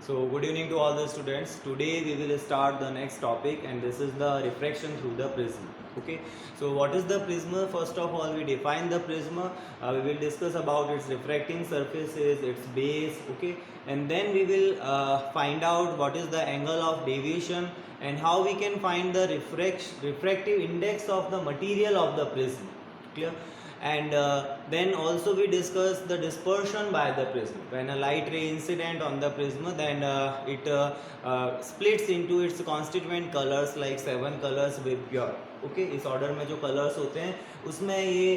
So good evening to all the students. Today we will start the next topic, and this is the refraction through the prism. Okay. So what is the prism? First of all, we define the prism. We will discuss about its refracting surfaces, its base. Okay. And then we will find out what is the angle of deviation and how we can find the refractive index of the material of the prism. Clear? And then also we discuss the dispersion by the prism. When a light ray incident on the prism, then it splits into its constituent colors like 7 colors with pure. Okay इस order में जो colours होते हैं उसमें ये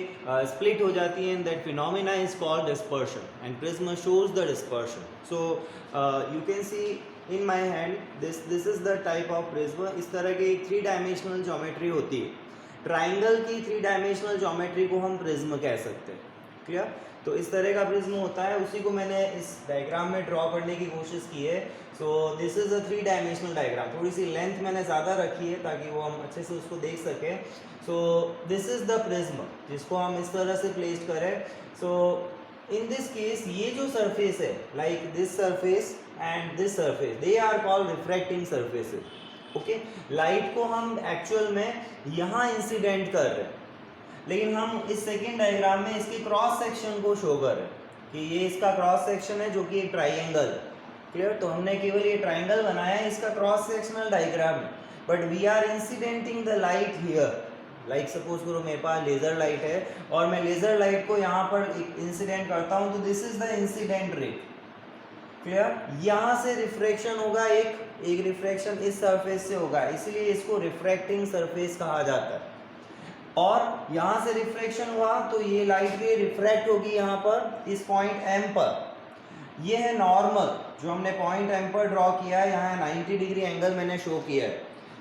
split हो जाती हैं. That phenomena is called dispersion and prism shows the dispersion. So you can see in my hand this is the type of prism. इस तरह की 3 डायमेंशनल ज्योमेट्री होती है. ट्राइंगल की 3 डायमेंशनल ज्योमेट्री को हम प्रिज्म कह सकते हैं. क्लियर? तो इस तरह का प्रिज्म होता है, उसी को मैंने इस डायग्राम में ड्रॉ करने की कोशिश की है. So this is a 3 dimensional diagram. थोड़ी सी लेंथ मैंने ज़्यादा रखी है ताकि वो हम अच्छे से उसको देख सकें. सो दिस इज द प्रिज्म जिसको हम इस तरह से प्लेस करें. सो इन दिस केस ये जो सरफेस है like this surface and this surface, they are called refracting surfaces. Okay, light को हम एक्चुअल में यहाँ इंसिडेंट कर रहे हैं, लेकिन हम इस सेकेंड डायग्राम में इसके क्रॉस सेक्शन को शो कर रहे हैं कि ये इसका क्रॉस सेक्शन है जो कि एक ट्राइंगल है. क्लियर? तो हमने केवल ये ट्राइंगल बनाया है इसका क्रॉस सेक्शनल डायग्राम में, but we are incidenting the light here. Like suppose करो मेरे पास लेजर लाइट है और मैं लेजर लाइट को यहाँ पर इंसिडेंट करता हूँ, तो दिस इज द इंसिडेंट रे. क्लियर? यहाँ से रिफ्रैक्शन होगा, एक रिफ्रैक्शन इस सरफेस से होगा, इसलिए इसको रिफ्रैक्टिंग सरफेस कहा जाता है. और यहाँ से रिफ्रैक्शन हुआ तो ये लाइट रे रिफ्रैक्ट होगी यहाँ पर इस पॉइंट एम पर. ये है नॉर्मल जो हमने पॉइंट एम पर ड्रॉ किया है. यहाँ 90 डिग्री एंगल मैंने शो किया है.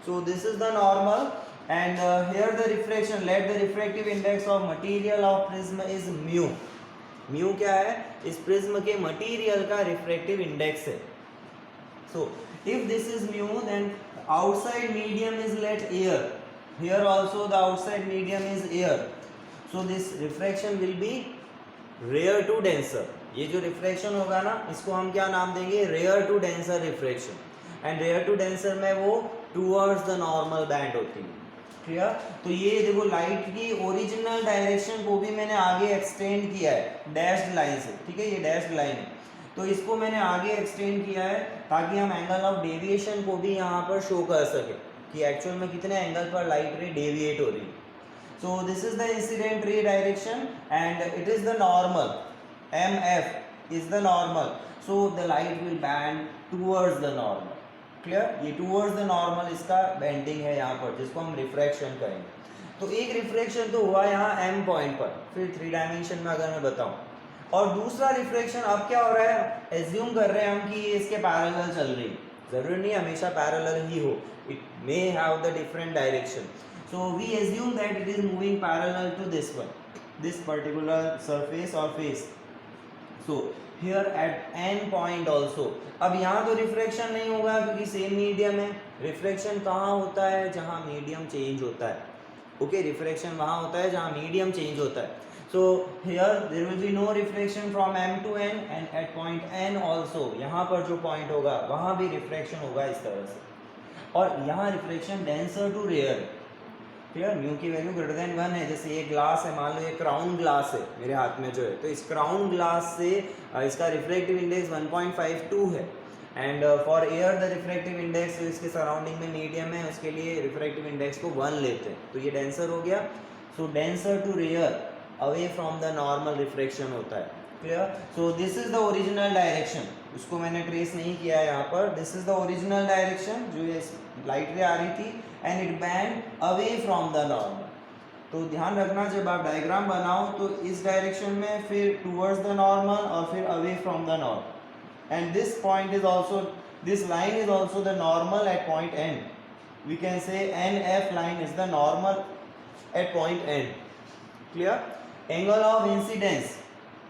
So this is the normal and here the refraction, let the refractive index of material of prism is mu. Mu क्या है? इस प्रिज्म के मटेरियल का रिफ्रैक्टिव इंडेक्स है. So if this is mu then outside medium is let air. Here also the outside medium is air. So this refraction will be rare to denser. ये जो refraction होगा ना, इसको हम क्या नाम देंगे? Rare to denser refraction. And rare to denser में वो टूवर्ड्स द नॉर्मल बैंड होती है. क्लियर? तो ये देखो लाइट की ओरिजिनल डायरेक्शन को भी मैंने आगे एक्सटेंड किया है डैश्ड लाइन से. ठीक है, ये डैश्ड लाइन है, तो इसको मैंने आगे एक्सटेंड किया है ताकि हम एंगल ऑफ डेविएशन को भी यहाँ पर शो कर सके कि एक्चुअल में कितने एंगल पर लाइट रे डेविएट हो रही है. So this is the incident ray direction and it is the normal. M F is the normal. So the light will bend towards the normal. Clear? ये टूवर्ड्स द नॉर्मल इसका bending है यहाँ पर, जिसको हम रिफ्रैक्शन कहेंगे. तो एक रिफ्रैक्शन तो हुआ यहाँ एम पॉइंट पर, फिर 3 डायमेंशन में अगर मैं बताऊँ. और दूसरा रिफ्रैक्शन अब क्या हो रहा है? एज्यूम कर रहे हैं हम कि ये इसके पैरेलल चल रही है. जरूरी नहीं हमेशा पैरेलल ही हो, it may have the different direction. So we assume that it is moving parallel to this one, this particular surface और face. So here at N point also. अब यहाँ तो रिफ्रैक्शन नहीं होगा क्योंकि सेम मीडियम है. रिफ्रैक्शन कहाँ होता है? जहाँ मीडियम चेंज होता है. ओके, रिफ्रैक्शन वहाँ होता है जहाँ मीडियम चेंज होता है. So here there will be no refraction from M to N and at point N also. यहाँ पर जो पॉइंट होगा वहाँ भी रिफ्रैक्शन होगा इस तरह से. और यहाँ refraction denser to rare. Clear? Mu की वैल्यू ग्रेटर देन 1 है. जैसे ये ग्लास है, मान लो ये क्राउन ग्लास है मेरे हाथ में जो है, तो इस क्राउन ग्लास से इसका रिफ्रैक्टिव इंडेक्स 1.52 है. And for air the refractive index जो इसके सराउंडिंग में मीडियम है उसके लिए रिफ्रैक्टिव इंडेक्स को 1 लेते हैं, तो ये डेंसर हो गया. So denser to rare, away from the normal refraction होता है. Clear? So this is the original direction. उसको मैंने ट्रेस नहीं किया है यहाँ पर. This is the original direction जो ये लाइट रे आ रही थी and it bend away from the normal. तो ध्यान रखना जब आप डायग्राम बनाओ तो इस डायरेक्शन में, फिर टूवर्ड्स द नॉर्मल और फिर away from the normal. And this point is also, this line is also the normal at point N. We can say N F line is the normal at point N. Clear? Angle of incidence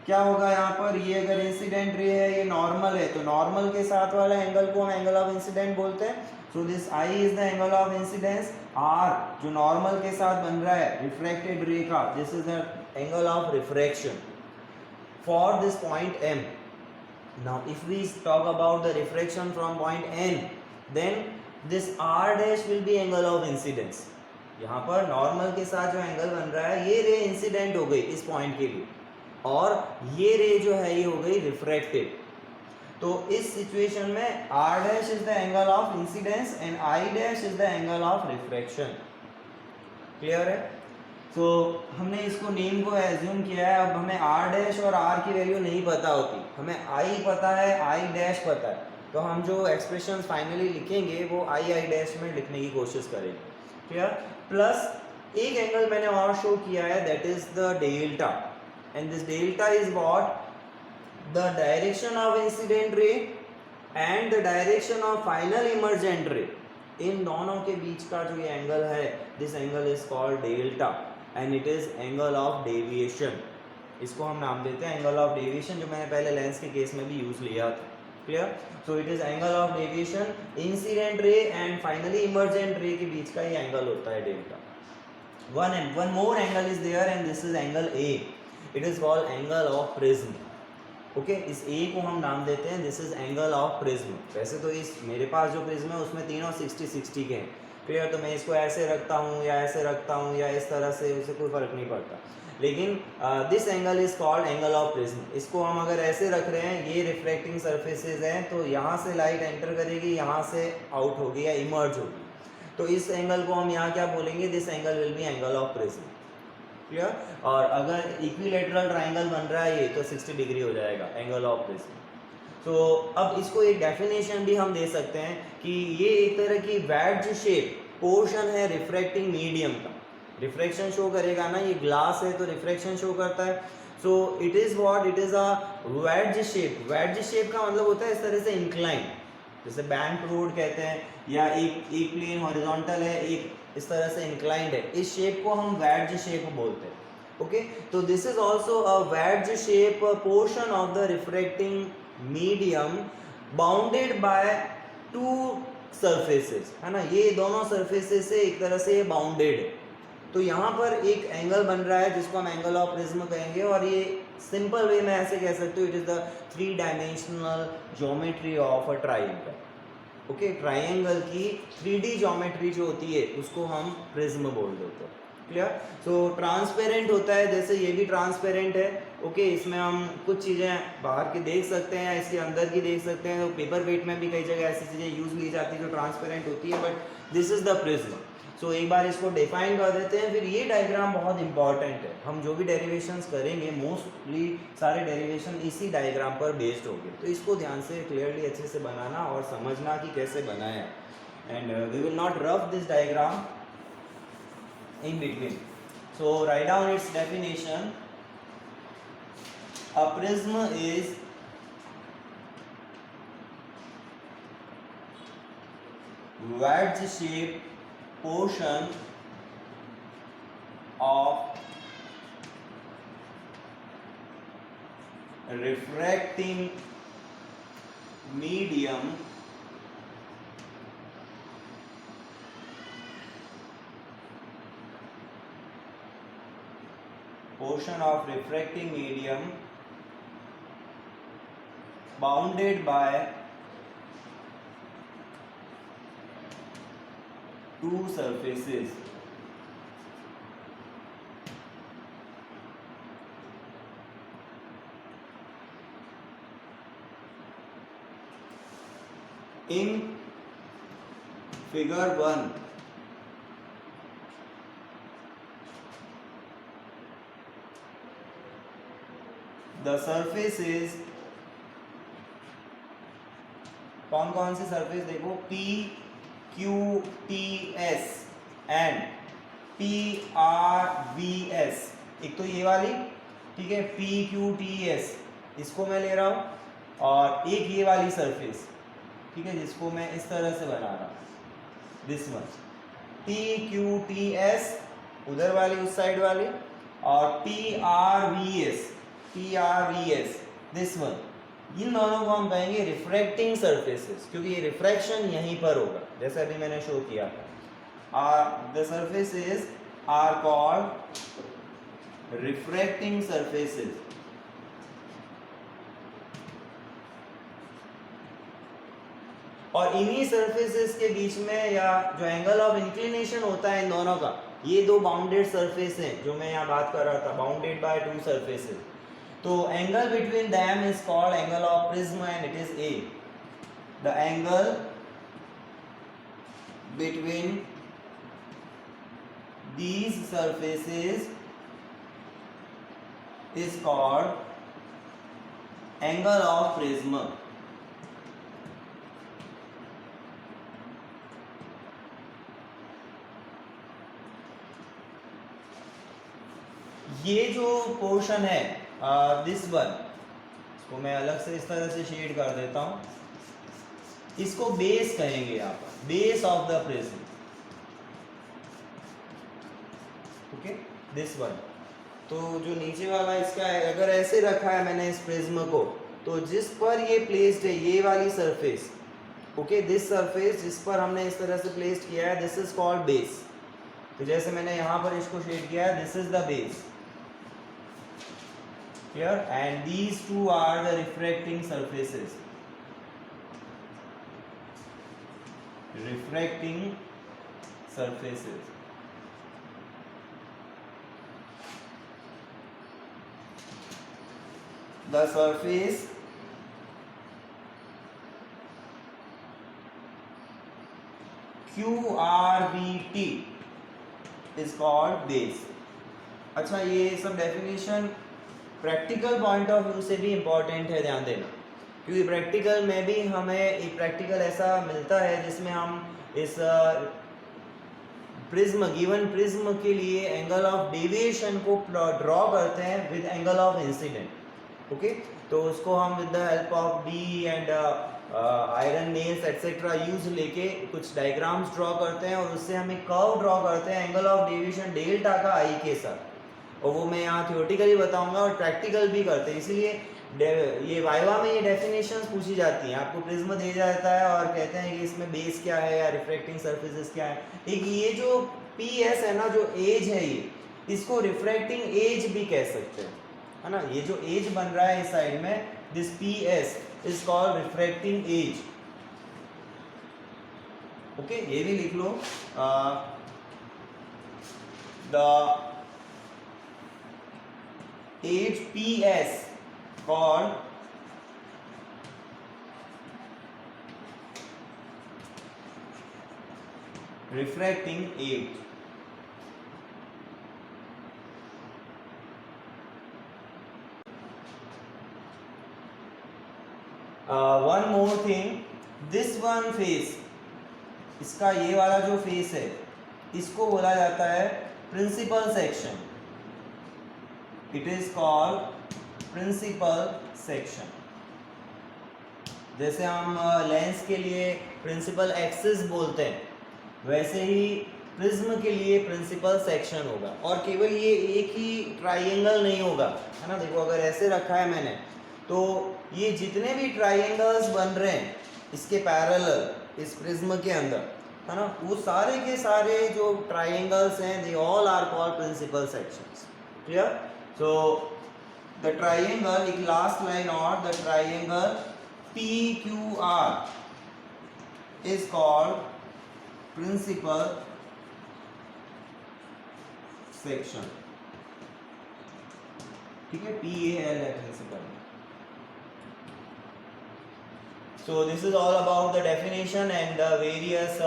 क्या होगा यहाँ पर? ये अगर incident ray है, ये normal है, तो नॉर्मल के साथ वाला एंगल को हम एंगल ऑफ इंसिडेंट बोलते हैं. So this I is the angle of incidence. R जो नॉर्मल के साथ बन रहा है रिफ्रैक्टेड रे का, this is the angle of refraction for this point M. Now if we talk about the refraction from point N, then this R dash will be angle of incidence. यहाँ पर normal के साथ जो angle बन रहा है, ये ray incident हो गई इस पॉइंट के लिए, और ये रे जो है ये हो गई रिफ्रैक्टेड. तो इस सिचुएशन में R dash is the angle of incidence and I dash is the angle of refraction. Clear है? तो हमने इसको नेम को एज्यूम किया है. अब हमें R डैश और R की वैल्यू नहीं पता होती, हमें I पता है, I डैश पता है, तो हम जो एक्सप्रेशन फाइनली लिखेंगे वो I डैश में लिखने की कोशिश करेंगे. क्लियर? प्लस एक एंगल मैंने और शो किया है, that is the delta, and this delta is what, the direction of incident ray and the direction of final emergent ray. इन दोनों के बीच का जो ये एंगल है, this angle is called delta and it is angle of deviation. इसको हम नाम देते हैं एंगल ऑफ डेविएशन, जो मैंने पहले लेंस के केस में भी यूज लिया था. Clear? So it is angle of deviation, incident ray and finally emergent रे के बीच का ये एंगल होता है delta. one more angle is there and this is angle A. It is called angle of prism. Okay, इस A को हम नाम देते हैं this is angle of prism. वैसे तो इस मेरे पास जो प्रिज्म है उसमें तीनों 60-60 के हैं. क्लियर? तो मैं इसको ऐसे रखता हूँ या ऐसे रखता हूँ या इस तरह से, उससे कोई फर्क नहीं पड़ता. लेकिन this angle is called angle of prism. इसको हम अगर ऐसे रख रहे हैं, ये रिफ्रैक्टिंग सरफेसेस हैं, तो यहाँ से लाइट एंटर करेगी, यहाँ से आउट होगी या इमर्ज होगी. तो इस एंगल को हम यहाँ क्या बोलेंगे, this angle will be angle of prism. Clear? और अगर इक्विलेटरल ट्राइंगल बन रहा है ये, तो 60 डिग्री हो जाएगा एंगल ऑफ प्रिज्म. तो अब इसको एक डेफिनेशन भी हम दे सकते हैं कि ये एक तरह की वैड्ज शेप पोर्शन है रिफ्रैक्टिंग मीडियम का. रिफ्रैक्शन शो करेगा ना, ये ग्लास है तो रिफ्रैक्शन शो करता है. So it is what, it is a wedge shape. Wedge shape का मतलब होता है इस तरह से इंक्लाइन, जैसे बैंक रोड कहते हैं, या एक प्लेन हॉरिजॉन्टल है, एक इस तरह से इंक्लाइंड है. इस शेप को हम वेड्ज शेप बोलते हैं. ओके, तो this is also a wedge shape portion of the refracting medium bounded by two surfaces, है ना. ये दोनों सरफेसेस से एक तरह से बाउंडेड है. तो यहाँ पर एक एंगल बन रहा है जिसको हम एंगल ऑफ प्रिज्म कहेंगे, और ये सिंपल वे में ऐसे कह सकते हो, it is the 3 dimensional geometry of a triangle. Okay, triangle की 3D ज्योमेट्री जो होती है उसको हम प्रिज्म बोल देते हैं. क्लियर? सो ट्रांसपेरेंट होता है, जैसे ये भी ट्रांसपेरेंट है. ओके, इसमें हम कुछ चीज़ें बाहर की देख सकते हैं, इसके अंदर की देख सकते हैं. तो पेपर वेट में भी कई जगह ऐसी चीज़ें यूज ली जाती है जो ट्रांसपेरेंट होती है, but this is the prism. So एक बार इसको डिफाइन कर देते हैं. फिर ये डायग्राम बहुत इंपॉर्टेंट है. हम जो भी डेरिवेशंस करेंगे मोस्टली सारे डेरिवेशन इसी डायग्राम पर बेस्ड होंगे. तो इसको ध्यान से क्लियरली अच्छे से बनाना और समझना कि कैसे बनाया. And we will not rough this diagram in between. So write down its definition. A prism is wedge shaped portion of refracting medium bounded by two surfaces. In figure 1, the surfaces, कौन कौन सी surface देखो, P Q T S and P R V S. एक तो ये वाली, ठीक है, P Q T S, इसको मैं ले रहा हूँ, और एक ये वाली सरफेस, ठीक है, जिसको मैं इस तरह से बना रहा हूँ, this one, P Q T S उधर वाली, उस साइड वाली, और P R V S this one. इन दोनों को हम कहेंगे रिफ्रैक्टिंग सरफेसेस, क्योंकि ये रिफ्रैक्शन यहीं पर होगा, जैसे अभी मैंने शो किया था. The surfaces are called refracting surfaces. और इन्हीं सरफेसेस के बीच में या जो एंगल ऑफ इंक्लिनेशन होता है इन दोनों का, ये दो बाउंडेड सरफेस हैं जो मैं यहाँ बात कर रहा था, बाउंडेड बाय टू सरफेसेस, तो angle between them is called angle of prism and it is a. The angle between these surfaces is called angle of prism. ये जो पोर्शन है दिस वन, इसको मैं अलग से इस तरह से शेड कर देता हूं, इसको बेस कहेंगे यहाँ पर, base of the prism. Okay, this one. तो जो नीचे वाला इसका है, अगर ऐसे रखा है मैंने इस प्रिज्म को, तो जिस पर ये प्लेस्ड है ये वाली सरफेस, ओके, दिस सरफेस जिस पर हमने इस तरह से प्लेस्ड किया है, दिस इज कॉल्ड बेस. तो जैसे मैंने यहाँ पर इसको शेड किया है, this is the base. Clear? And these two are the refracting surfaces. Refracting surfaces. The surface QRBT is called base. अच्छा, ये सब definition practical point of view से भी इम्पोर्टेंट है, ध्यान देना, क्योंकि प्रैक्टिकल में भी हमें एक प्रैक्टिकल ऐसा मिलता है जिसमें हम इस प्रिज्म, गिवन प्रिज्म के लिए एंगल ऑफ डेविएशन को ड्रॉ करते हैं with angle of incident. Okay, तो उसको हम with the help of D and iron nails etcetera use लेके कुछ डायग्राम्स ड्रॉ करते हैं और उससे हम एक कर्व ड्रॉ करते हैं एंगल ऑफ डेविएशन डेल्टा का आई के साथ, और वो मैं यहाँ थियोरेटिकली बताऊंगा और प्रैक्टिकल भी करते हैं. इसीलिए ये वाइवा में ये डेफिनेशंस पूछी जाती हैं. आपको प्रिज्म दे जाता है और कहते हैं कि इसमें बेस क्या है या रिफ्रैक्टिंग सरफेसेस क्या है. एक ये जो पी एस है ना, जो एज है, ये इसको रिफ्रैक्टिंग एज भी कह सकते हैं, है ना. ये जो एज बन रहा है इस साइड में, this P S is called refracting edge. Okay, ये भी लिख लो. The edge P S called refracting age. One more thing, this one face, इसका ये वाला जो फेस है, इसको बोला जाता है principal section. It is called principal section. जैसे हम लेंस के लिए प्रिंसिपल एक्सिस बोलते हैं, वैसे ही प्रिज्म के लिए प्रिंसिपल सेक्शन होगा. और केवल ये एक ही ट्राइंगल नहीं होगा, है ना. देखो, अगर ऐसे रखा है मैंने, तो ये जितने भी ट्राइंगल्स बन रहे हैं इसके पैरेलल इस प्रिज्म के अंदर, है ना, वो सारे के सारे जो ट्राइंगल्स हैं, they all are called principal sections. Clear? So the triangle, एक लास्ट लाइन और, the triangle PQR is called principal section. ठीक है, PAL है principal. So this is all about the definition and the various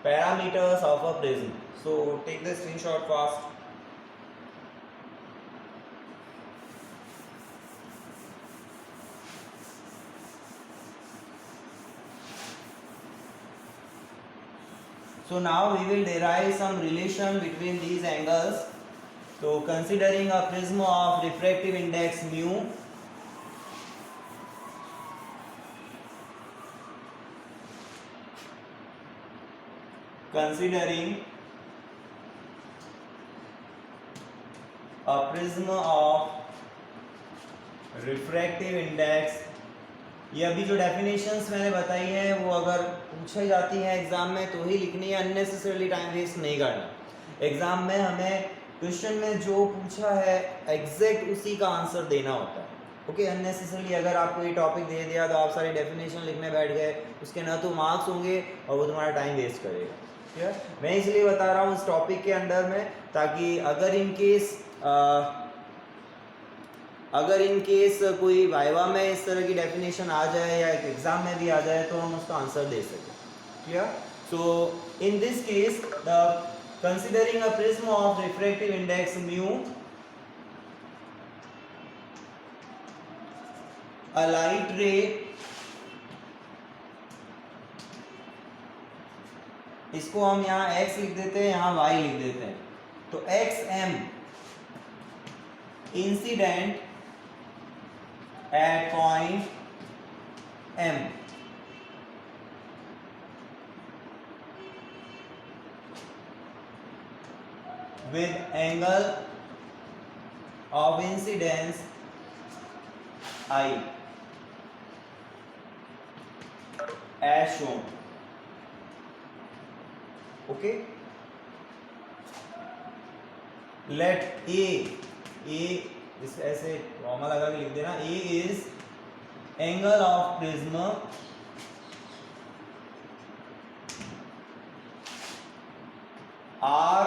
parameters of a prism. So take the screenshot fast. So now we will derive some relation between these angles. So considering a prism of refractive index mu, considering a prism of refractive index, ये अभी जो definitions मैंने बताई है वो अगर पूछी जाती है एग्जाम में तो ही लिखनी है, अननेसेसरली टाइम वेस्ट नहीं करना. एग्जाम में हमें क्वेश्चन में जो पूछा है एग्जैक्ट उसी का आंसर देना होता है. ओके अननेसेसरली अगर आपको ये टॉपिक दे दिया तो आप सारी डेफिनेशन लिखने बैठ गए, उसके ना तो मार्क्स होंगे और वो तुम्हारा टाइम वेस्ट करेगा। ठीक है, मैं इसलिए बता रहा हूँ इस टॉपिक के अंदर में, ताकि अगर इन केस कोई वाइवा में इस तरह की डेफिनेशन आ जाए या एक एग्जाम में भी आ जाए तो हम उसका आंसर दे सकें। Clear? So in this case the considering a prism of refractive index mu, a light ray, इसको हम यहाँ x लिख देते हैं, यहाँ y लिख देते हैं, तो xm incident at point m with angle of incidence I as shown. Okay, let A इस ऐसे कॉमा लगा के लिख देना, A is angle of prism R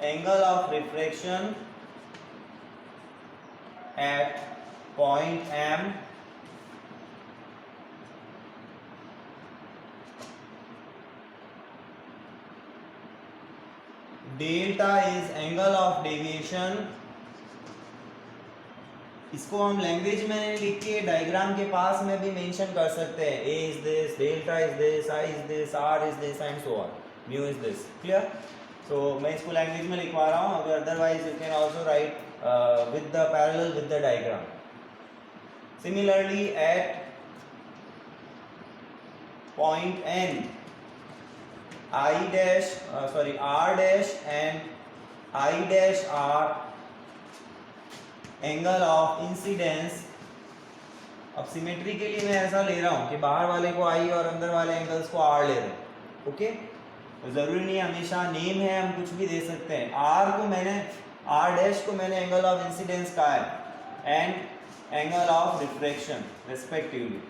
angle of refraction at point M delta is angle of deviation. इसको हम language में लिख के डायग्राम के पास में भी मेंशन कर सकते हैं, A is this, delta is this, I is this, R is this and so on, mu is this. Clear? So मैं इसको लैंग्वेज में लिखवा रहा हूँ, अगर otherwise you can also write with the parallel with the diagram. Similarly at point N I dash R dash and I dash are angle of incidence। अब symmetry के लिए मैं ऐसा ले रहा हूँ कि बाहर वाले को I और अंदर वाले एंगल्स को R ले रहे हैं। ओके, तो जरूरी नहीं हमेशा नेम है, हम कुछ भी दे सकते हैं। R डैश को मैंने एंगल ऑफ इंसिडेंस कहा है and angle of refraction respectively.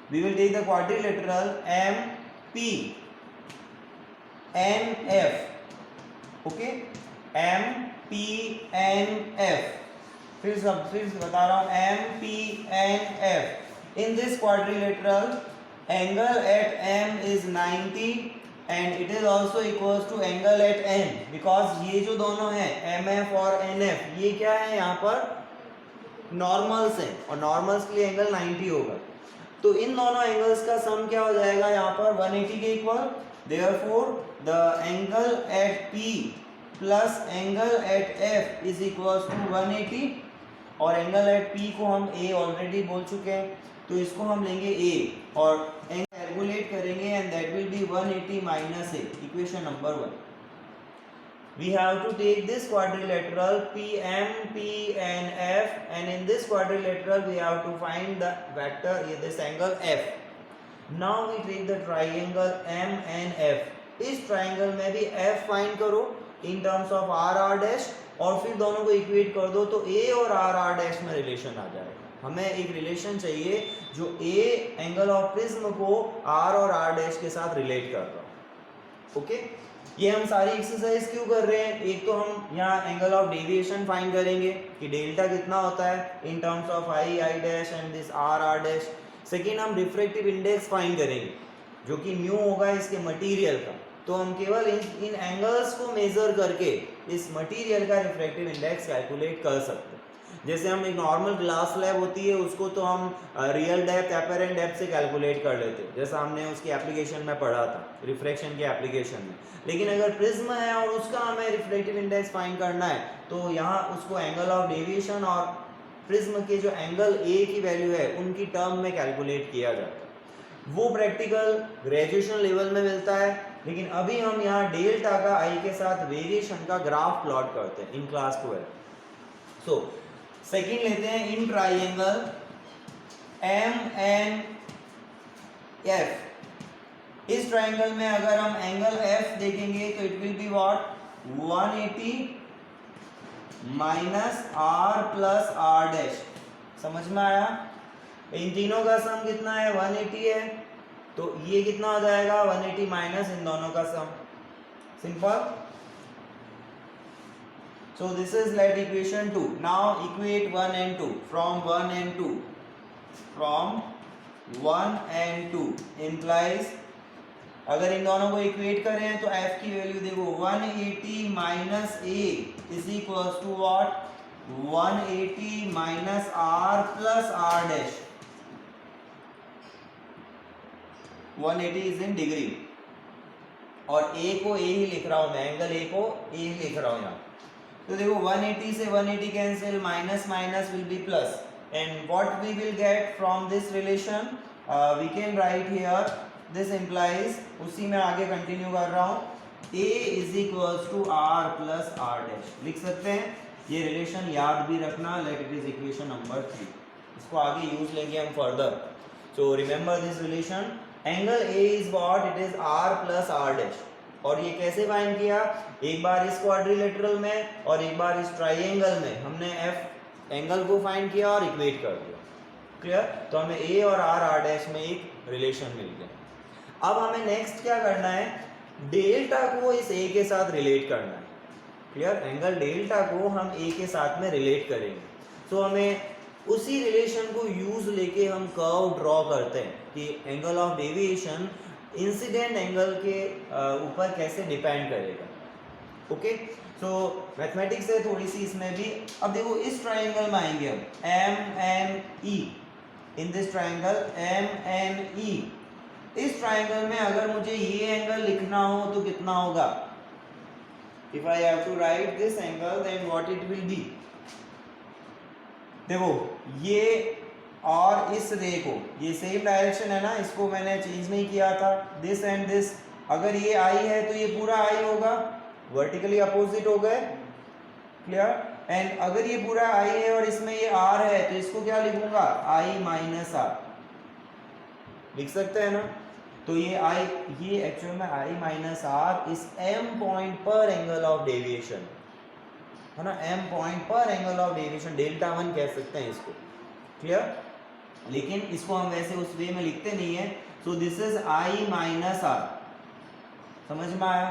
We will take the quadrilateral MP NF. Okay, MPNF। फिर बता रहा हूँ MPNF। In this quadrilateral, angle at M is 90 and it is also equals to angle at N, because ये जो दोनों हैं MF और NF, ये क्या है यहाँ पर नॉर्मल्स हैं और नॉर्मल्स के लिए एंगल 90 होगा। तो इन दोनों एंगल्स का सम क्या हो जाएगा यहाँ पर 180 के equal. Therefore the angle at P plus angle at F is equals to 180, और एंगल एट P को हम A ऑलरेडी बोल चुके हैं, तो इसको हम लेंगे A और एंगल कैलकुलेट करेंगे and that will be 180 minus A, equation number 1। We have to take this quadrilateral PMPNF, and in this quadrilateral we have to find the vector, this angle F. Now we take the triangle MNF. इस triangle में भी F find करो in terms of RR dash और फिर दोनों को equate कर दो तो A और RR dash में रिलेशन आ जाएगा। हमें एक रिलेशन चाहिए जो A एंगल ऑफ प्रिज्म को R और R dash के साथ रिलेट कर रहा हो। ओके, ये हम सारी एक्सरसाइज क्यों कर रहे हैं? एक तो हम यहाँ एंगल ऑफ डेविएशन फाइंड करेंगे कि डेल्टा कितना होता है in terms of I dash and this R dash. Second, हम रिफ्रैक्टिव इंडेक्स फाइंड करेंगे जो कि म्यू होगा इसके मटेरियल का। तो हम केवल इन एंगल्स को मेजर करके इस मटेरियल का रिफ्रैक्टिव इंडेक्स कैलकुलेट कर सकते हैं। जैसे हम एक नॉर्मल ग्लास स्लैब होती है उसको तो हम रियल डेप्थ अपैरेंट डेप्थ से कैलकुलेट कर लेते हैं, जैसा हमने उसकी एप्लीकेशन में पढ़ा था रिफ्रैक्शन के एप्लीकेशन में। लेकिन अगर प्रिज्म है और उसका हमें रिफ्रैक्टिव इंडेक्स फाइंड करना है तो यहाँ उसको एंगल ऑफ डेविएशन और प्रिज्म के जो एंगल ए की वैल्यू है उनकी टर्म में कैलकुलेट किया जाता है। वो प्रैक्टिकल ग्रेजुएशन लेवल में मिलता है, लेकिलेकिन अभी हम यहाँ डेल्टा का आई के साथ वेरिएशन का ग्राफ प्लॉट करते हैं इन क्लास 12। सो सेकंड लेते हैं in triangle M N F. इस ट्राइंगल में अगर हम एंगल एफ देखेंगे तो it will be what 180 minus R plus R dash. समझ में आया? इन तीनों का सम कितना है? 180 है, तो ये कितना हो जाएगा? 180 माइनस इन दोनों का सम। Simple. So this is let equation 2. Now equate 1 and 2. From 1 and 2. From 1 and 2 implies, अगर इन दोनों को इक्वेट करें तो f की वैल्यू देखो 180 minus a is equal to what? 180 minus r plus r dash. 180 is in degree और a को a ही लिख रहा हूं मैं, एंगल a को a ही लिख रहा हूं यहाँ। तो देखो 180 से 180 cancel, minus minus will be plus, and what we will get from this relation we can write here this implies, उसी में आगे कंटिन्यू कर रहा हूँ, a is equals to r plus r dash. लिख सकते हैं ये रिलेशन, याद भी रखना, let it is equation number 3। इसको आगे यूज लेंगे हम further. So remember this relation, angle a is what? It is r plus r dash. और ये कैसे फाइंड किया? एक बार इस क्वाड्रिलेटरल में और एक बार इस ट्राइंगल में हमने f एंगल को फाइंड किया और इक्वेट कर दिया। क्लियर? तो हमें a और r डैश में एक रिलेशन मिल गया। अब हमें नेक्स्ट क्या करना है? डेल्टा को इस a के साथ रिलेट करना है। क्लियर? एंगल डेल्टा को हम a के साथ में रिलेट करेंगे। तो हमें उसी रिलेशन को यूज लेके हम कर्व ड्रॉ करते हैं कि angle of deviation incident angle के ऊपर कैसे डिपेंड करेगा। ओके, सो मैथमेटिक्स है थोड़ी सी इसमें भी। अब देखो इस ट्राइंगल में आएंगे हम, M N E, in this triangle M N E. इस ट्राइंगल में अगर मुझे ये एंगल लिखना हो तो कितना होगा? If I have to write this angle then what it will be? देखो ये और इस रे को, ये सेम डायरेक्शन है ना, इसको मैंने चेंज नहीं किया था, दिस एंड दिस। अगर ये आई है तो ये पूरा आई होगा, वर्टिकली अपोजिट हो गए। क्लियर? एंड अगर ये पूरा आई है और इसमें ये आर है तो इसको क्या लिखूंगा? आई माइनस आर लिख सकते हैं ना। तो ये आई, ये एक्चुअल में आई माइनस आर इस एम पॉइंट पर एंगल ऑफ डेविएशन है ना, एम पॉइंट पर एंगल ऑफ डेविएशन, डेल्टा 1 कह सकते हैं इसको। क्लियर? लेकिन इसको हम वैसे उस वे में लिखते नहीं है। So this is I minus R. समझ में आया?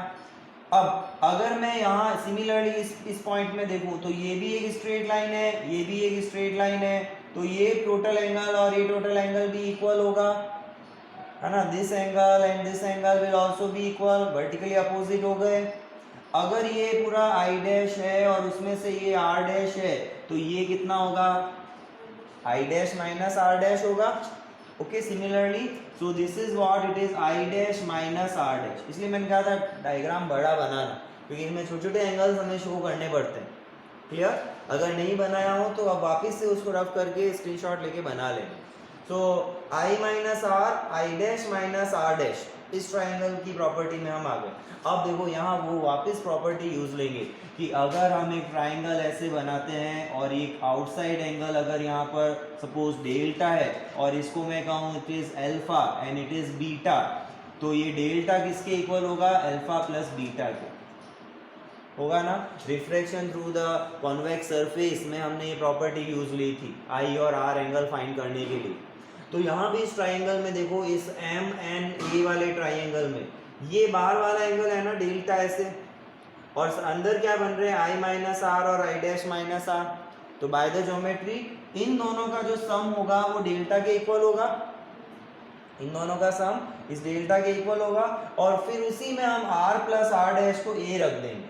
अब अगर मैं यहाँ सिमिलरली इस पॉइंट में देखूं तो ये भी एक स्ट्रेट लाइन है, ये भी एक स्ट्रेट लाइन है, तो ये टोटल एंगल और ये टोटल एंगल भी इक्वल होगा, है ना। This angle and this angle will also be equal, vertically opposite हो गए। अगर ये पूरा आई डैश है और उसमें से ये आर डैश है तो ये कितना होगा? I dash minus R dash होगा। Okay, similarly so this is what it is I dash minus R dash. इसलिए मैंने कहा था डायग्राम बड़ा बनाना, क्योंकि इसमें छोटे छोटे एंगल्स हमें शो करने पड़ते हैं। क्लियर? अगर नहीं बनाया हो तो अब वापस से उसको रफ करके स्क्रीनशॉट लेके बना लेंगे। So I minus R, I dash minus R dash, इस ट्राइंगल की प्रॉपर्टी में हम आ गए। अब देखो यहाँ वो वापस प्रॉपर्टी यूज लेंगे कि अगर हम एक ट्राइंगल ऐसे बनाते हैं और एक आउटसाइड एंगल अगर यहाँ पर सपोज डेल्टा है और इसको मैं कहूँ it is alpha and it is beta, तो ये डेल्टा किसके इक्वल होगा? अल्फा प्लस बीटा के होगा ना। Refraction through the convex surface में हमने ये प्रॉपर्टी यूज ली थी आई और आर एंगल फाइंड करने के लिए। तो यहाँ भी इस ट्राइंगल में देखो, इस एम एन ए वाले ट्राइंगल में ये बाहर वाला एंगल है ना डेल्टा ऐसे, और अंदर क्या बन रहे हैं? आई माइनस आर और आई डैश माइनस आर। तो बाय द ज्योमेट्री इन दोनों का जो सम होगा वो डेल्टा के इक्वल होगा, इन दोनों का सम इस डेल्टा के इक्वल होगा, और फिर उसी में हम आर प्लस आर डैश को ए रख देंगे,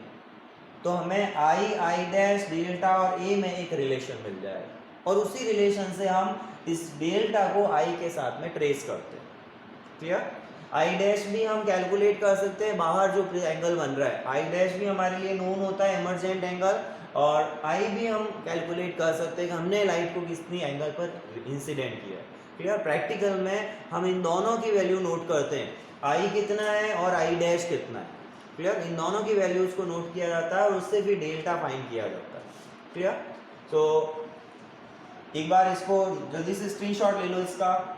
तो हमें आई आई डैश डेल्टा और ए में एक रिलेशन मिल जाएगा, और उसी रिलेशन से हम इस डेल्टा को आई के साथ में ट्रेस करते हैं। क्लियर? आई डैश भी हम कैलकुलेट कर सकते हैं, बाहर जो एंगल बन रहा है आई डैश भी हमारे लिए नोन होता है, इमर्जेंट एंगल, और आई भी हम कैलकुलेट कर सकते हैं कि हमने लाइट को कितनी एंगल पर इंसिडेंट किया है। क्लियर? प्रैक्टिकल में हम इन दोनों की वैल्यू नोट करते हैं, आई कितना है और आई डैश कितना है। क्लियर? इन दोनों की वैल्यूज को नोट किया जाता है और उससे फिर डेल्टा फाइंड किया जाता है। क्लियर? तो एक बार इसको जल्दी से स्क्रीनशॉट ले लो इसका।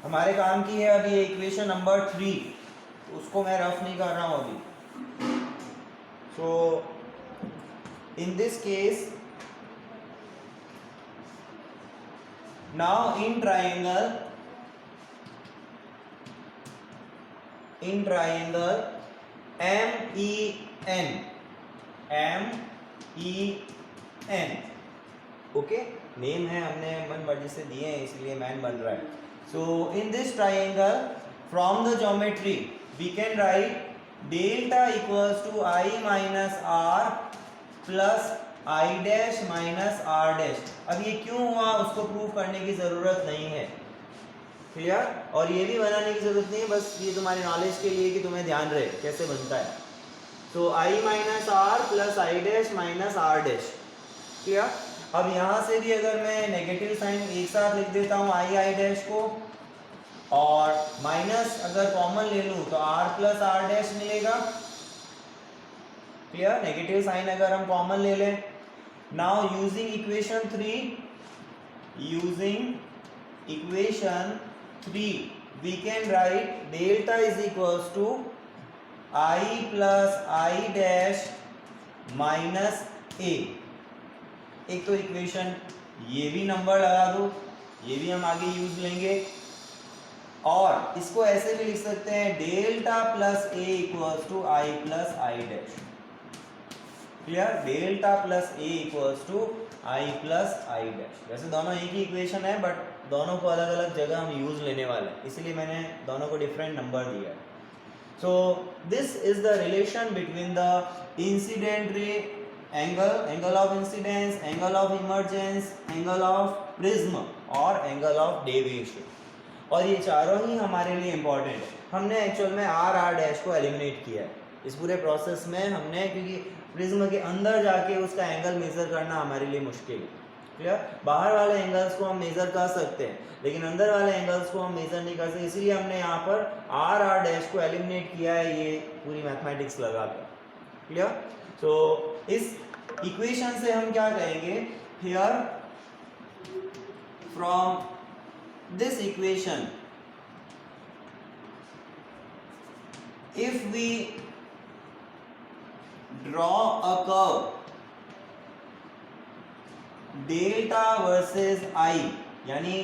हमारे काम की है अभी इक्वेशन नंबर 3, उसको मैं रफ नहीं कर रहा हूँ अभी. So in this case now in triangle MEN okay, name है हमने मन मर्जी से दिए हैं इसलिए मैन बन रहा है. So in this triangle from the geometry we can write delta equals to I minus R plus I dash minus R dash. अब ये क्यों हुआ उसको प्रूव करने की जरूरत नहीं है, क्लियर. और ये भी बनाने की जरूरत नहीं है, बस ये तुम्हारे नॉलेज के लिए कि तुम्हें ध्यान रहे कैसे बनता है. तो I minus R plus I dash minus R dash, clear. अब यहाँ से भी अगर मैं नेगेटिव साइन एक साथ लिख देता हूँ I डैश को, और माइनस अगर कॉमन ले लूँ तो R प्लस R डैश मिलेगा, क्लियर. नेगेटिव साइन अगर हम कॉमन ले लें. Now using equation 3 we can write delta is equals to I plus I dash minus A. एक तो इक्वेशन ये भी नंबर लगा दो, ये भी हम आगे यूज लेंगे. और इसको ऐसे भी लिख सकते हैं delta plus A equals to I plus I dash, clear. Delta plus A equals to I plus I dash. वैसे दोनों एक ही इक्वेशन है बट दोनों को अलग अलग जगह हम यूज लेने वाले हैं, इसलिए मैंने दोनों को डिफरेंट नंबर दिया है. So this is the relation between the incident रे angle of incidence, angle of emergence, angle of prism और एंगल ऑफ डेविएशन. और ये चारों ही हमारे लिए इंपॉर्टेंट है. हमने एक्चुअल में R डैश को एलिमिनेट किया है इस पूरे प्रोसेस में हमने, क्योंकि प्रिज्म के अंदर जाके उसका एंगल मेजर करना हमारे लिए मुश्किल है, क्लियर. बाहर वाले एंगल्स को हम मेजर कर सकते हैं लेकिन अंदर वाले एंगल्स को हम मेजर नहीं कर सकते, इसलिए हमने यहाँ पर R डैश को एलिमिनेट किया है ये पूरी मैथमेटिक्स लगाकर, क्लियर. सो इस इक्वेशन से हम क्या कहेंगे, here from this equation if we draw a curve delta versus I, यानी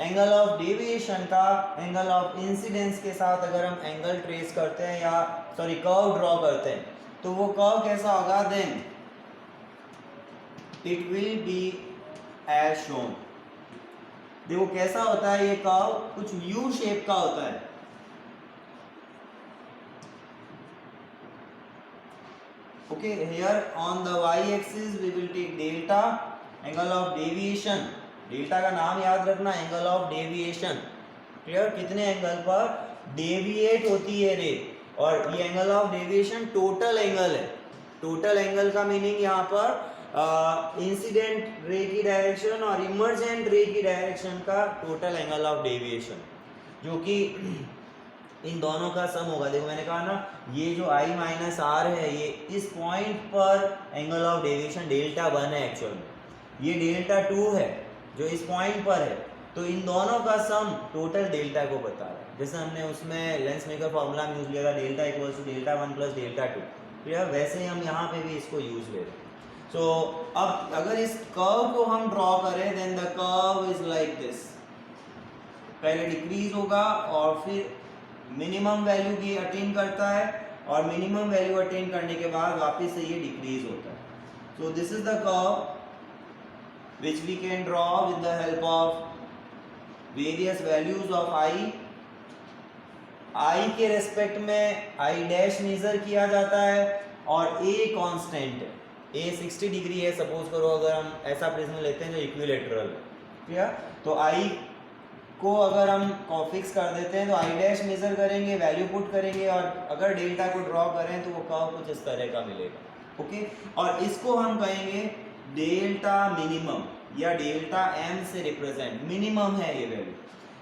एंगल ऑफ डेविएशन का एंगल ऑफ इंसिडेंस के साथ अगर हम एंगल ट्रेस करते हैं या कर्व ड्रॉ करते हैं तो वो कर्व कैसा होगा, then it will be as shown. देखो कैसा होता है ये कर्व, कुछ यू शेप का होता है. Okay, here on the y axis we will take delta, angle of deviation. Delta का नाम याद रखना, एंगल ऑफ डेविएशन, क्लियर. कितने एंगल पर डेविएट होती है रे, और ये angle of deviation total angle है. टोटल एंगल का मीनिंग यहाँ पर इंसिडेंट रे की डायरेक्शन और इमर्जेंट रे की डायरेक्शन का टोटल एंगल ऑफ डेविएशन, जो कि इन दोनों का सम होगा. देखो मैंने कहा ना, ये जो I माइनस R है ये इस पॉइंट पर एंगल ऑफ डेविएशन डेल्टा 1 है एक्चुअल में, ये डेल्टा 2 है जो इस पॉइंट पर है. तो इन दोनों का सम टोटल डेल्टा को बता रहा है. जैसे हमने उसमें लेंस मेकर फॉर्मूला यूज लिया था delta equals to delta 1 plus delta 2, clear. वैसे ही हम यहाँ पे भी इसको यूज ले रहे हैं. सो अब अगर इस कर्व को हम ड्रॉ करें then the curve is like this. पहले डिक्रीज होगा और फिर मिनिमम वैल्यू की अटेन करता है, और मिनिमम वैल्यू अटेन करने के बाद वापस से ये डिक्रीज होता है. So this is the curve which we can draw with the help of various values of I के रेस्पेक्ट में I डैश मेजर किया जाता है और A कांस्टेंट है. A 60 डिग्री है सपोज करो, अगर हम ऐसा प्रिज्म लेते हैं जो इक्विलेटरल है, ठीक. तो I को अगर हम फिक्स कर देते हैं तो I डैश मेजर करेंगे, वैल्यू पुट करेंगे, और अगर डेल्टा को ड्रॉ करें तो वो कर्व कुछ इस तरह का मिलेगा, ओके. और इसको हम कहेंगे डेल्टा मिनिमम या डेल्टा M से रिप्रेजेंट. मिनिमम है ये वैल्यू,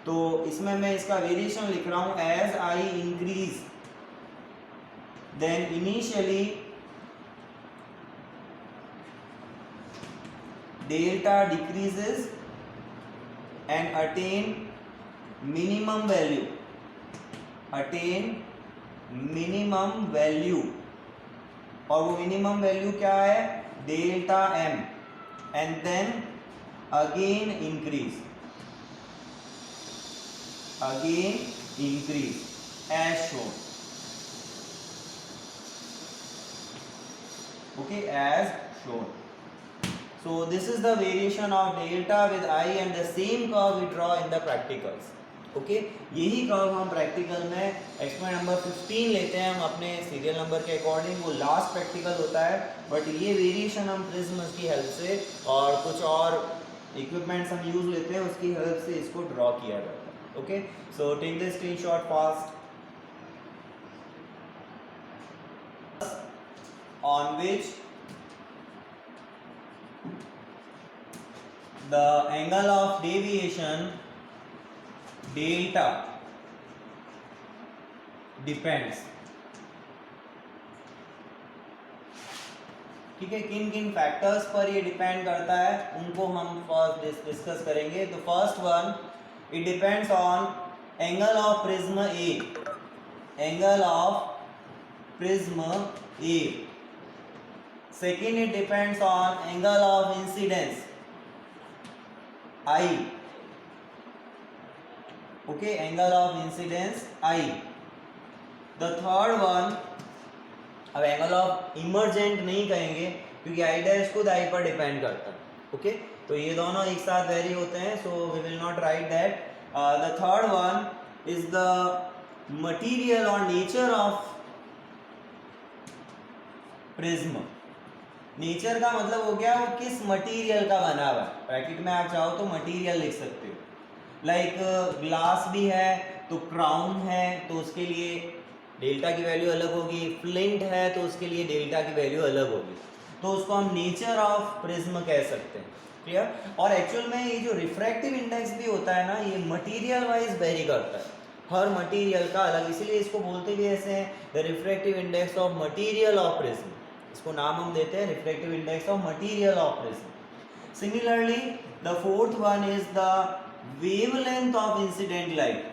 तो इसमें मैं इसका वेरिएशन लिख रहा हूं as I increase then initially delta decreases and attain minimum value, attain minimum value, और वो मिनिमम वैल्यू क्या है, delta M, and then again increase as shown. Okay, as shown. So this is the variation of delta with I, and the same curve we draw in the practicals. Okay, यही curve हम practical में experiment number 15 लेते हैं हम अपने serial number के according, वो last practical होता है, बट ये वेरिएशन हम प्रिज्म की हेल्प से और कुछ और इक्विपमेंट्स हम यूज लेते हैं उसकी हेल्प से इसको ड्रॉ किया जाता है. Okay, so take the screenshot fast. On which the angle of deviation delta depends. ठीक है, किन किन फैक्टर्स पर ये डिपेंड करता है उनको हम फर्स्ट डिस्कस करेंगे. तो first one, it depends on angle of prism A, angle of prism A. Second, it depends on angle of incidence I. Okay, angle of incidence I. The third one, अब angle of emergent नहीं कहेंगे क्योंकि I dash खुद आई पर depend करता है. Okay, तो ये दोनों एक साथ वेरी होते हैं, so we will not write that. The third one is the material और नेचर ऑफ प्रिज्म. नेचर का मतलब हो गया वो किस मटेरियल का बना हुआ है. ब्रैकेट में आप चाहो तो मटेरियल लिख सकते हो, लाइक ग्लास भी है तो क्राउन है तो उसके लिए डेल्टा की वैल्यू अलग होगी, फ्लिंट है तो उसके लिए डेल्टा की वैल्यू अलग होगी, तो उसको हम नेचर ऑफ प्रिज्म कह सकते हैं. क्लियर. और एक्चुअल में ये जो रिफ्रैक्टिव इंडेक्स भी होता है ना, ये मटेरियल वाइज वेरी करता है, हर मटेरियल का अलग, इसीलिए इसको बोलते भी ऐसे हैं the refractive index of material of prism. इसको नाम हम देते हैं refractive index of material of prism. Similarly the fourth one is the wavelength of incident light.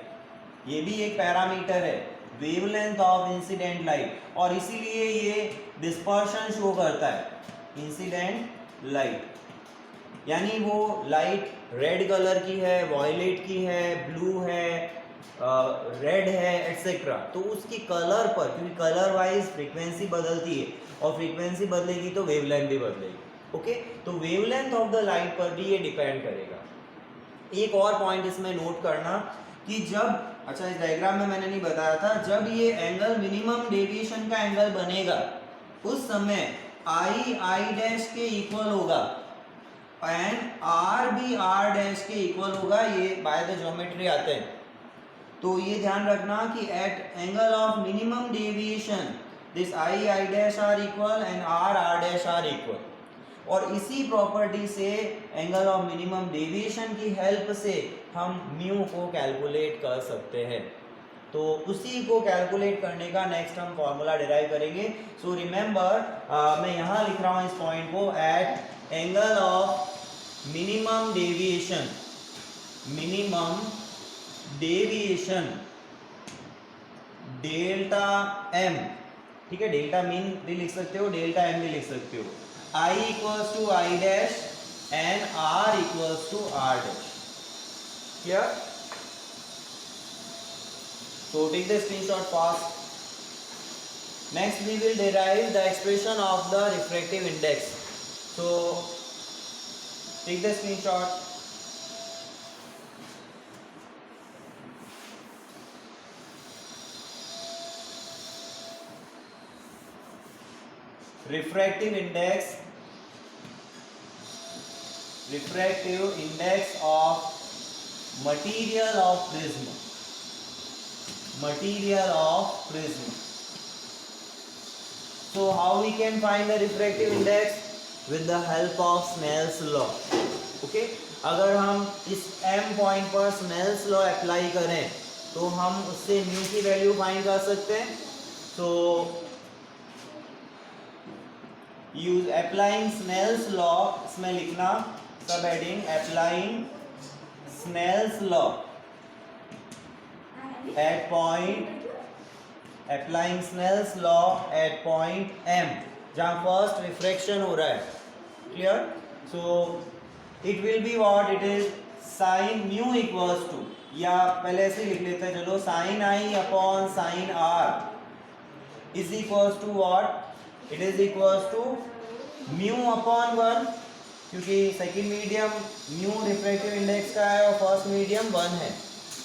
ये भी एक पैरामीटर है, वेवलेंथ ऑफ इंसिडेंट लाइट, और इसीलिए ये डिस्पर्शन शो करता है इंसिडेंट लाइट. यानी वो लाइट रेड कलर की है, वॉयलेट की है, ब्लू है, रेड है, एटसेट्रा, तो उसकी कलर पर, क्योंकि कलर वाइज फ्रीक्वेंसी बदलती है और फ्रीक्वेंसी बदलेगी तो वेवलेंथ भी बदलेगी. ओके, तो वेवलेंथ ऑफ द लाइट पर भी ये डिपेंड करेगा. एक और पॉइंट इसमें नोट करना कि जब, अच्छा इस डायग्राम में मैंने नहीं बताया था, जब ये एंगल मिनिमम डेविएशन का एंगल बनेगा उस समय आई डैश के इक्वल होगा एंड आर भी आर डैश के इक्वल होगा. ये बाय द ज्योमेट्री आते हैं, तो ये ध्यान रखना कि at angle of minimum deviation this I dash R equal and R dash R equal. और इसी प्रॉपर्टी से एंगल ऑफ मिनिमम डेविएशन की हेल्प से हम म्यू को कैलकुलेट कर सकते हैं. तो उसी को कैलकुलेट करने का नेक्स्ट हम फॉर्मूला डिराइव करेंगे. सो रिमेंबर, मैं यहाँ लिख रहा हूँ इस पॉइंट को, at angle of minimum deviation, minimum deviation delta M. ठीक है, डेल्टा मीन भी लिख सकते हो, डेल्टा एम भी लिख सकते हो. I equals to I dash and R equals to R dash. Clear? So take the screenshot fast. Next we will derive the expression of the refractive index. So take the screenshot. Refractive index of material of prism, material of prism. So how we can find the refractive index? With the help of Snell's law. Okay, अगर हम इस m point पर Snell's law apply करें तो हम उससे mu की value find कर सकते हैं. So use applying Snell's law, इसमें लिखना सब heading applying Snell's law. at point, applying Snell's law at point M, जहाँ first refraction हो रहा है. Clear? So it will be what? It is sin mu equals to, या पहले ऐसे लिख लेते हैं चलो, sin I upon sin R is equals to what? It is equals to mu upon 1, क्योंकि second medium mu refractive index का है और फर्स्ट मीडियम 1 है,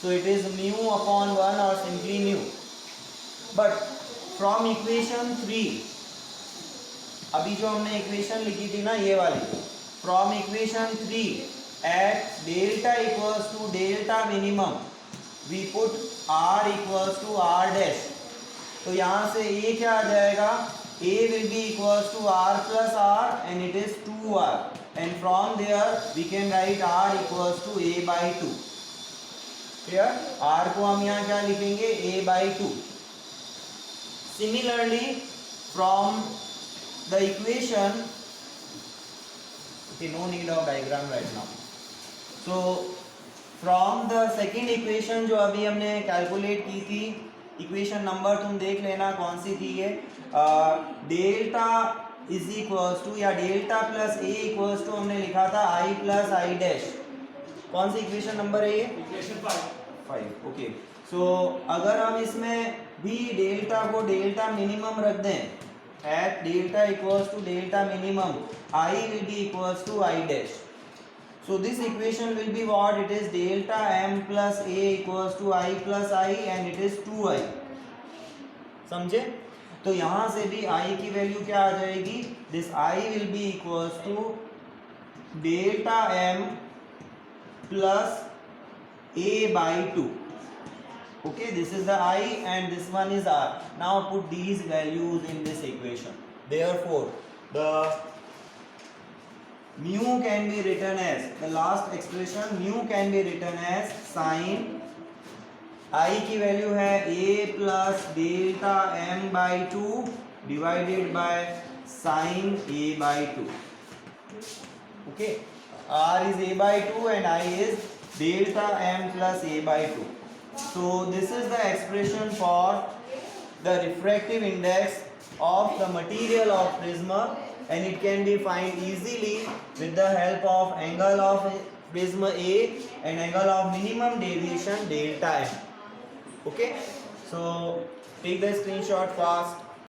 तो इट इज म्यू अपॉन 1 और simply mu. But from equation 3, अभी जो हमने इक्वेशन लिखी थी ना ये वाली, from equation 3 at delta equals to delta minimum we put r equals to r dash. तो यहाँ से a क्या आ जाएगा? a will be equals to r plus r and it is 2r, and from there we can write r equals to a by 2. Clear? r को हम यहाँ क्या लिखेंगे? a by 2. Similarly from the equation, okay, no need of diagram right now. So from the second equation जो अभी हमने calculate की थी, इक्वेशन नंबर तुम देख लेना कौन सी थी ये, डेल्टा इज इक्वल्स टू, या delta plus A equals to हमने लिखा था आई प्लस आई डैश. कौन सी इक्वेशन नंबर है ये? इक्वेशन 5. ओके, सो अगर हम इसमें भी डेल्टा को डेल्टा मिनिमम रख दें, at delta equals to delta minimum I will be equals to I dash. So this equation will be what? It is delta m plus a equals to I plus I and it is 2i. समझे? तो यहाँ से भी I की value क्या आ जाएगी? This I will be equals to delta m plus a by 2. Okay, this is the I and this one is R. Now put these values in this equation. Therefore, the mu can be written as, the last expression mu can be written as sin, I की value है a plus delta m by 2 divided by sin a by 2. Okay, r is a by 2 and I is delta m plus a by 2. So this is the expression for the refractive index of the material of prism, and it can be found easily with the help of angle of prism A and angle of minimum deviation delta m. Okay, so take the screenshot fast.